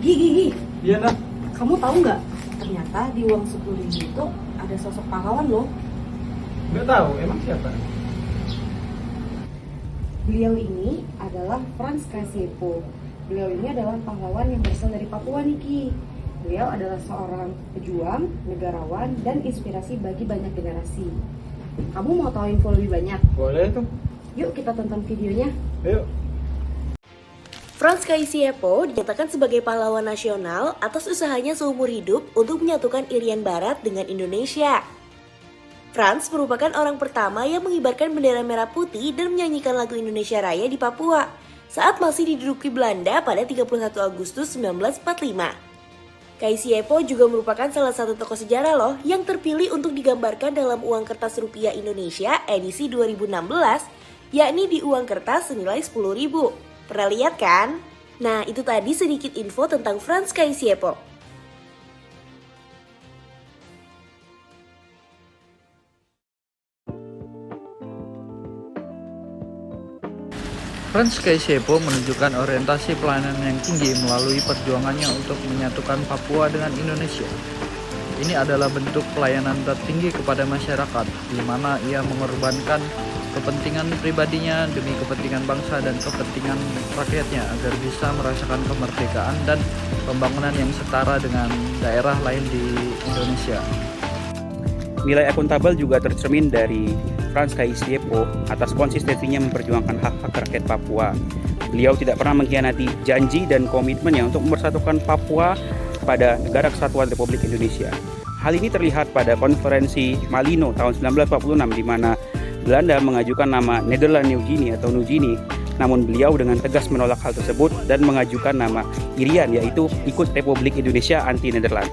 Gigi, Iya, Nak. kamu tahu nggak? Ternyata di uang 10.000 itu ada sosok pahlawan loh. Nggak tahu, emang siapa? Beliau ini adalah Franz Kasiepo. Beliau ini adalah pahlawan yang berasal dari Papua, Niki. Beliau adalah seorang pejuang, negarawan, dan inspirasi bagi banyak generasi. Kamu mau tahu info lebih banyak? Boleh tuh. Yuk kita tonton videonya. Ayo. Franz Kasiepo dinyatakan sebagai pahlawan nasional atas usahanya seumur hidup untuk menyatukan Irian Barat dengan Indonesia. Franz merupakan orang pertama yang mengibarkan bendera merah putih dan menyanyikan lagu Indonesia Raya di Papua saat masih diduduki Belanda pada 31 Agustus 1945. Kasiepo juga merupakan salah satu tokoh sejarah loh yang terpilih untuk digambarkan dalam uang kertas rupiah Indonesia edisi 2016, yakni di uang kertas senilai 10.000. Pernah lihat kan? Nah, itu tadi sedikit info tentang Franz Kasiepo. Franz Kasiepo menunjukkan orientasi pelayanan yang tinggi melalui perjuangannya untuk menyatukan Papua dengan Indonesia. Ini adalah bentuk pelayanan tertinggi kepada masyarakat, di mana ia mengorbankan kepentingan pribadinya demi kepentingan bangsa dan kepentingan rakyatnya agar bisa merasakan kemerdekaan dan pembangunan yang setara dengan daerah lain di Indonesia. Nilai akuntabel juga tercermin dari Franz Kasiepo atas konsistensinya memperjuangkan hak-hak rakyat Papua. Beliau tidak pernah mengkhianati janji dan komitmennya untuk mempersatukan Papua pada Negara Kesatuan Republik Indonesia. Hal ini terlihat pada konferensi Malino tahun 1946 di mana Belanda mengajukan nama Nederland New Guinea atau New Guinea, namun beliau dengan tegas menolak hal tersebut dan mengajukan nama Irian, yaitu ikut Republik Indonesia anti Nederland.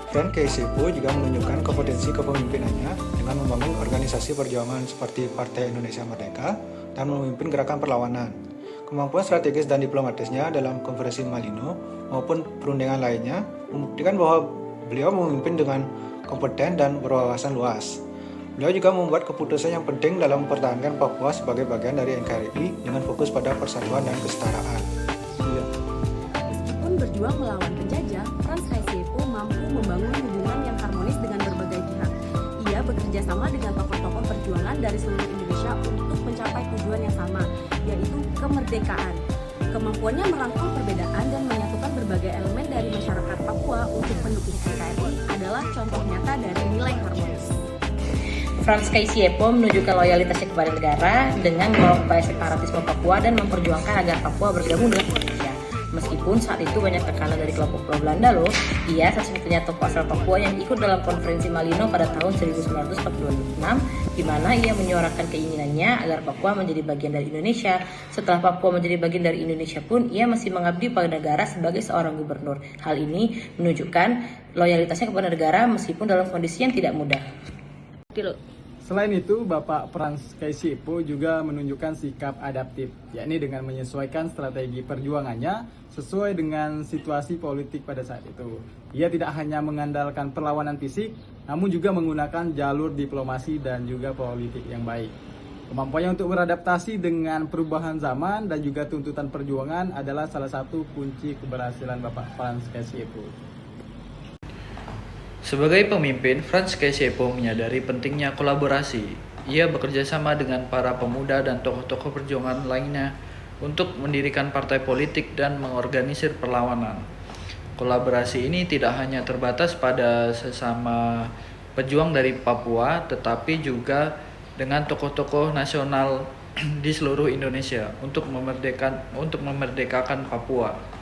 Franz Kasiepo juga menunjukkan kompetensi kepemimpinannya dengan membangun organisasi perjuangan seperti Partai Indonesia Merdeka dan memimpin gerakan perlawanan. Kemampuan strategis dan diplomatisnya dalam konferensi Malino maupun perundingan lainnya membuktikan bahwa beliau memimpin dengan kompeten dan berwawasan luas. Beliau juga membuat keputusan yang penting dalam mempertahankan Papua sebagai bagian dari NKRI dengan fokus pada persatuan dan kesetaraan. Meskipun berjuang melawan penjajah, Franz Kasiepo mampu membangun hubungan yang harmonis dengan berbagai pihak. Ia bekerja sama dengan tokoh-tokoh perjuangan dari seluruh Indonesia untuk mencapai tujuan yang sama, yaitu kemerdekaan. Kemampuannya merangkul perbedaan dan menyatukan berbagai elemen dari masyarakat Papua untuk mendukung NKRI adalah contoh nyata dari nilai harmonis. Franz Kasiepo menunjukkan loyalitasnya kepada negara dengan mengawal upaya separatisme Papua dan memperjuangkan agar Papua bergabung dengan Indonesia. Meskipun saat itu banyak tekanan dari kelompok pro Belanda loh, ia satu-satunya tokoh asal Papua yang ikut dalam konferensi Malino pada tahun 1946, di mana ia menyuarakan keinginannya agar Papua menjadi bagian dari Indonesia. Setelah Papua menjadi bagian dari Indonesia pun, ia masih mengabdi pada negara sebagai seorang gubernur. Hal ini menunjukkan loyalitasnya kepada negara meskipun dalam kondisi yang tidak mudah. Selain itu, Bapak Franz Kasiepo juga menunjukkan sikap adaptif, yakni dengan menyesuaikan strategi perjuangannya sesuai dengan situasi politik pada saat itu. Ia tidak hanya mengandalkan perlawanan fisik, namun juga menggunakan jalur diplomasi dan juga politik yang baik. Kemampuannya untuk beradaptasi dengan perubahan zaman dan juga tuntutan perjuangan adalah salah satu kunci keberhasilan Bapak Franz Kasiepo. Sebagai pemimpin, Franz Kasiepo menyadari pentingnya kolaborasi. Ia bekerja sama dengan para pemuda dan tokoh-tokoh perjuangan lainnya untuk mendirikan partai politik dan mengorganisir perlawanan. Kolaborasi ini tidak hanya terbatas pada sesama pejuang dari Papua, tetapi juga dengan tokoh-tokoh nasional di seluruh Indonesia untuk memerdekakan Papua.